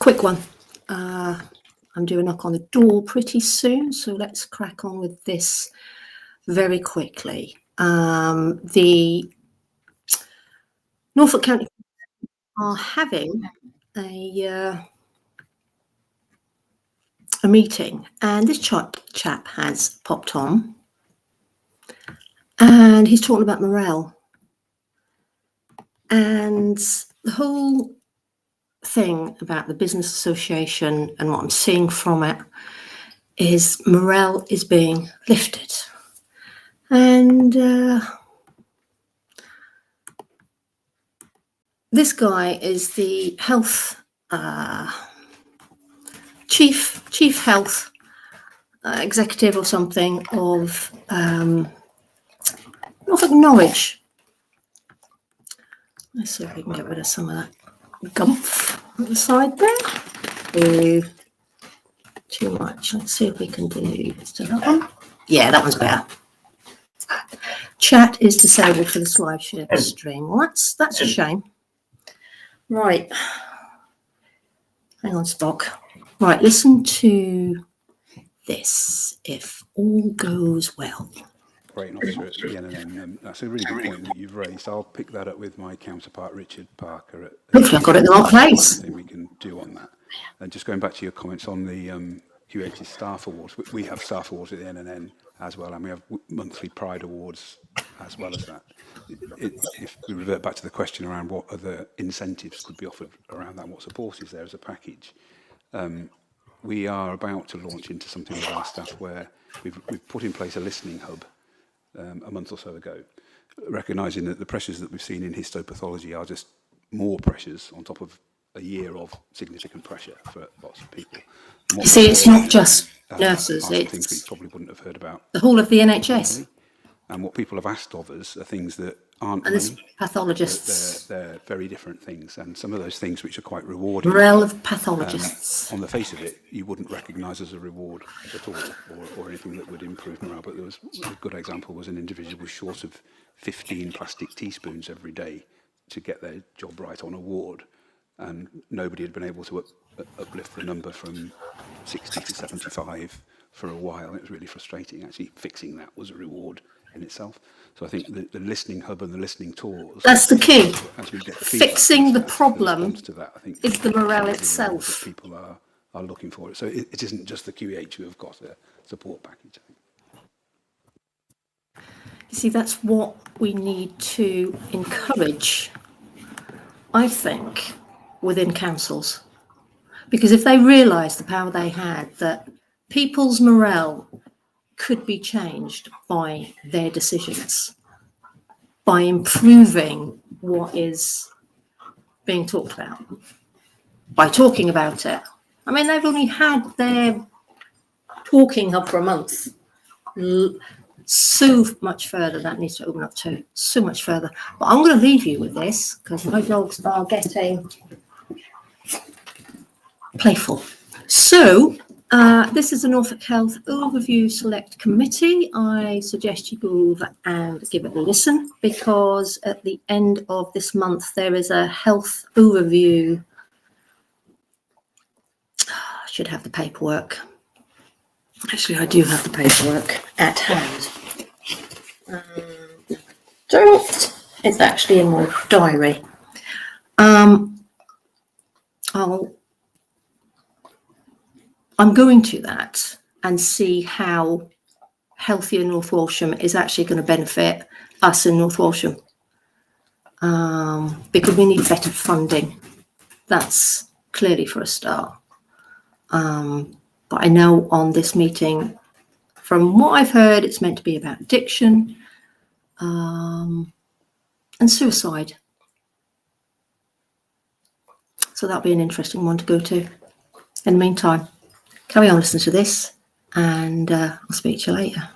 quick one. I'm due a knock on the door pretty soon, so let's crack on with this very quickly. The Norfolk County are having a meeting, and this chap has popped on, and he's talking about morale, and the whole thing about the business association and what I'm seeing from it is morale is being lifted, and this guy is the health chief health executive or something of Norfolk Norwich. Let's see if we can get rid of some of that gumph on the side there. Too much. Let's see if we can do that one. Yeah, that one's better. Chat is disabled for this live stream. Well, that's a shame. Right. Hang on, Spock. Right, listen to this. If all goes well. Operating officer at the NNN. That's a really good point that you've raised. I'll pick that up with my counterpart, Richard Parker. Hopefully I've got it in the right place. Something we can do on that. And just going back to your comments on the QH's staff awards, we have staff awards at the NNN as well, and we have monthly Pride awards as well as that. If we revert back to the question around what other incentives could be offered around that, what support is there as a package, we are about to launch into something with our staff where we've put in place a listening hub a month or so ago, recognising that the pressures that we've seen in histopathology are just more pressures on top of a year of significant pressure for lots of people. You see, it's not just nurses, it's things we probably wouldn't have heard about. The whole of the NHS. And what people have asked of us are things that aren't and there's pathologists. They're very different things, and some of those things which are quite rewarding. Morale of pathologists. On the face of it, you wouldn't recognise as a reward at all, or anything that would improve morale. But there was a good example was an individual was short of 15 plastic teaspoons every day to get their job right on a ward, and nobody had been able to uplift the number from 60 to 75 for a while. It was really frustrating. Actually, fixing that was a reward in itself. So I think the listening hub and the listening tours. That's the key. Fixing the problem to that, I think, is the morale itself. People are looking for it. So it isn't just the QEH who have got a support package. You see, that's what we need to encourage, I think, within councils. Because if they realise the power they had, that people's morale could be changed by their decisions, by improving what is being talked about, by talking about it. I mean, they've only had their talking hub for a month. So much further that needs to open up to, so much further. But I'm going to leave you with this because my dogs are getting playful. So this is the Norfolk Health Overview Select Committee. I suggest you go over and give it a listen, because at the end of this month there is a health overview. I should have the paperwork. Actually, I do have the paperwork at hand. Don't. It's actually in my diary. I'm going to that and see how Healthier North Walsham is actually going to benefit us in North Walsham, because we need better funding. That's clearly for a start. But I know on this meeting, from what I've heard, it's meant to be about addiction and suicide. So that'll be an interesting one to go to. In the meantime, carry on listening to this, and I'll speak to you later.